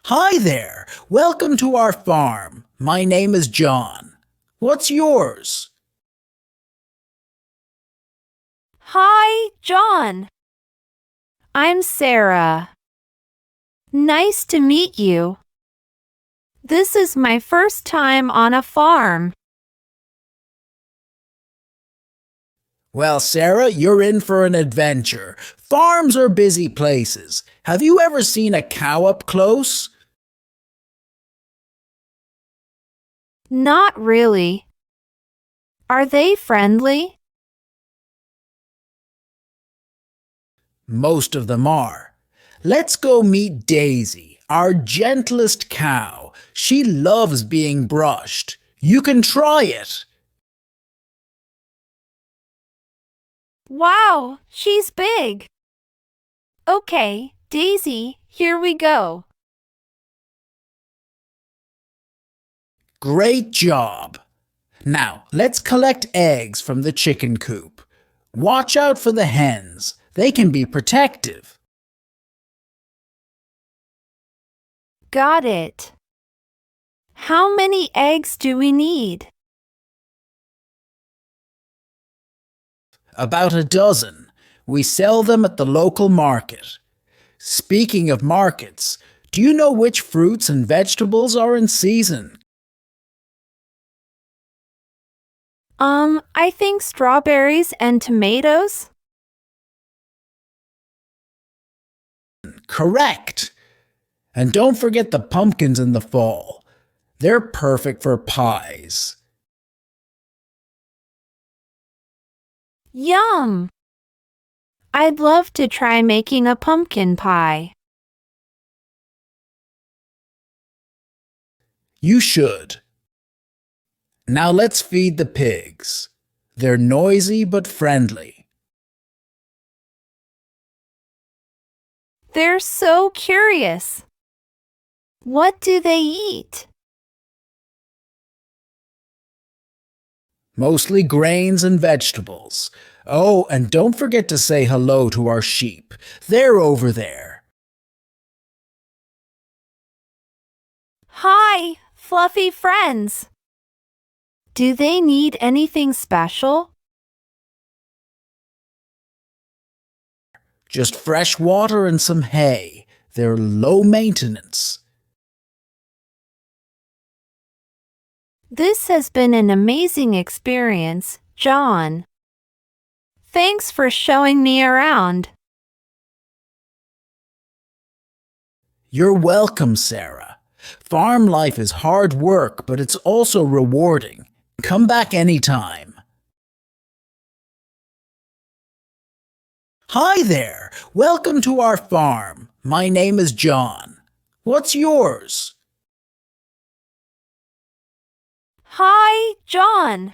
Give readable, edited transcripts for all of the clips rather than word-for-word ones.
Hi there. Welcome to our farm. My name is John. What's yours? Hi, John. I'm Sarah. Nice to meet you. This is my first time on a farm. Well, Sarah, you're in for an adventure. Farms are busy places. Have you ever seen a cow up close? Not really. Are they friendly? Most of them are. Let's go meet Daisy, our gentlest cow. She loves being brushed. You can try it. Wow, she's big. Okay, Daisy, here we go. Great job. Now, let's collect eggs from the chicken coop. Watch out for the hens. They can be protective. Got it. How many eggs do we need? About a dozen. We sell them at the local market. Speaking of markets, do you know which fruits and vegetables are in season? I think strawberries and tomatoes. Correct. And don't forget the pumpkins in the fall. They're perfect for pies. Yum! I'd love to try making a pumpkin pie. You should. Now let's feed the pigs. They're noisy but friendly. They're so curious. What do they eat? Mostly grains and vegetables. Oh, and don't forget to say hello to our sheep. They're over there. Hi, fluffy friends. Do they need anything special? Just fresh water and some hay. They're low maintenance. This has been an amazing experience, John. Thanks for showing me around. You're welcome, Sarah. Farm life is hard work, but it's also rewarding. Come back anytime. Hi there. Welcome to our farm. My name is John. What's yours? Hi, John.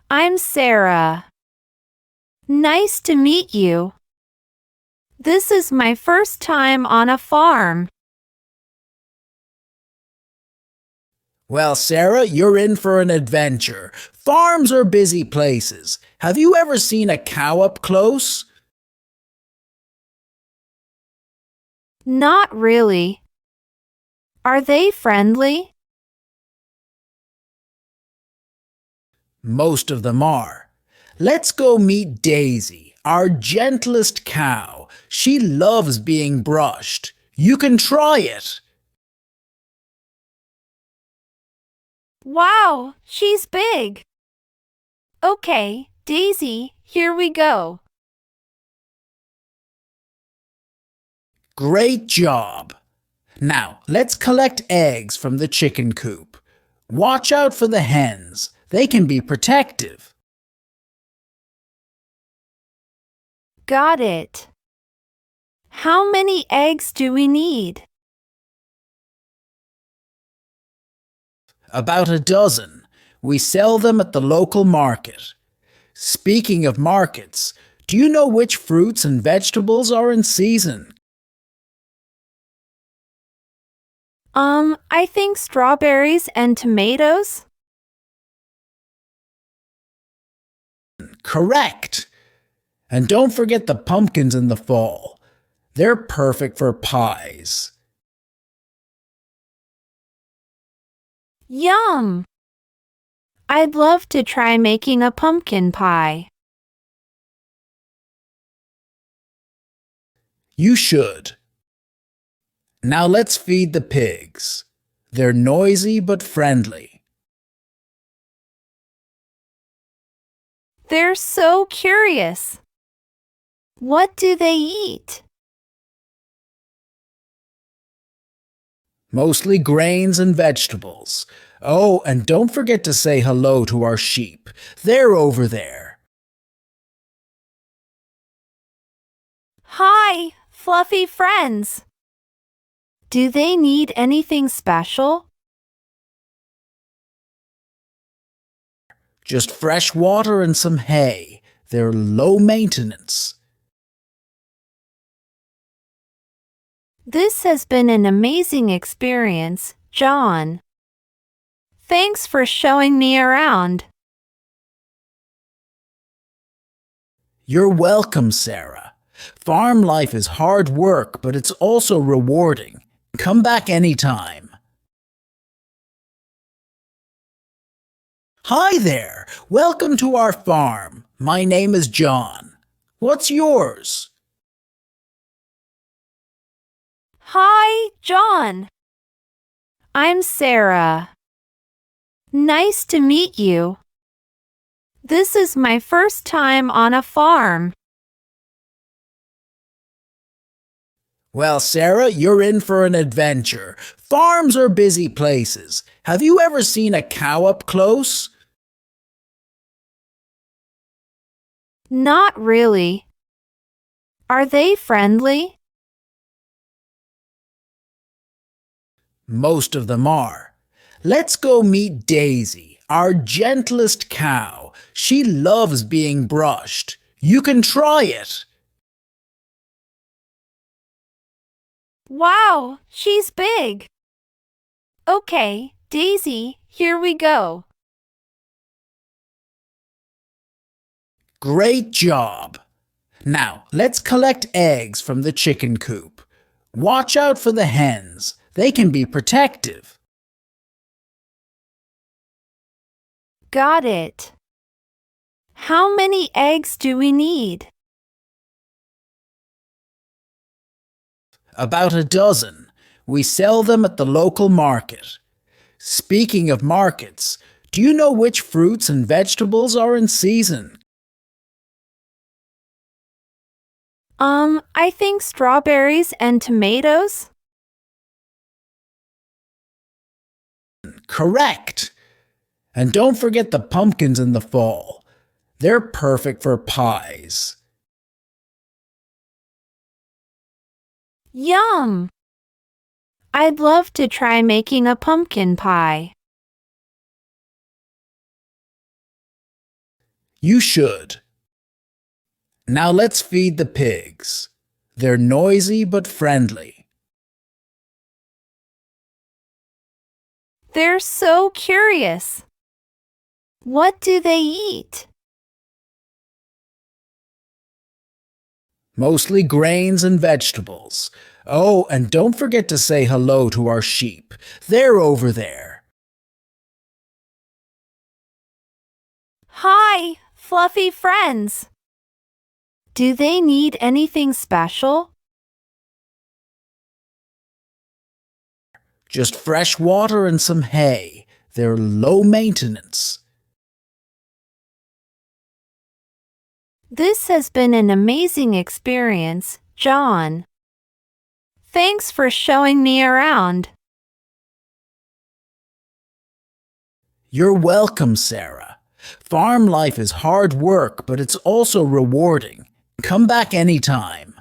I'm Sarah. Nice to meet you. This is my first time on a farm. Well, Sarah, you're in for an adventure. Farms are busy places. Have you ever seen a cow up close? Not really. Are they friendly? Most of them are. Let's go meet Daisy, our gentlest cow. She loves being brushed. You can try it. Wow, she's big. Okay, Daisy, here we go. Great job. Now, let's collect eggs from the chicken coop. Watch out for the hens. They can be protective. Got it. How many eggs do we need? About a dozen. We sell them at the local market. Speaking of markets, do you know which fruits and vegetables are in season? I think strawberries and tomatoes. Correct. And don't forget the pumpkins in the fall. They're perfect for pies. Yum! I'd love to try making a pumpkin pie. You should. Now let's feed the pigs. They're noisy but friendly. They're so curious. What do they eat? Mostly grains and vegetables. Oh, and don't forget to say hello to our sheep. They're over there. Hi, fluffy friends. Do they need anything special? Just fresh water and some hay. They're low maintenance. This has been an amazing experience, John. Thanks for showing me around. You're welcome, Sarah. Farm life is hard work, but it's also rewarding. Come back anytime. Hi there. Welcome to our farm. My name is John. What's yours? Hi, John. I'm Sarah. Nice to meet you. This is my first time on a farm. Well, Sarah, you're in for an adventure. Farms are busy places. Have you ever seen a cow up close? Not really. Are they friendly? Most of them are. Let's go meet Daisy, our gentlest cow. She loves being brushed. You can try it. Wow, she's big. Okay, Daisy, here we go. Great job. Now, let's collect eggs from the chicken coop. Watch out for the hens. They can be protective. Got it. How many eggs do we need? About a dozen. We sell them at the local market. Speaking of markets, do you know which fruits and vegetables are in season? I think strawberries and tomatoes. Correct. And don't forget the pumpkins in the fall. They're perfect for pies. Yum! I'd love to try making a pumpkin pie. You should. Now let's feed the pigs. They're noisy but friendly. They're so curious. What do they eat? Mostly grains and vegetables. Oh, and don't forget to say hello to our sheep. They're over there. Hi, fluffy friends. Do they need anything special? Just fresh water and some hay. They're low maintenance. This has been an amazing experience, John. Thanks for showing me around. You're welcome, Sarah. Farm life is hard work, but it's also rewarding. Come back anytime.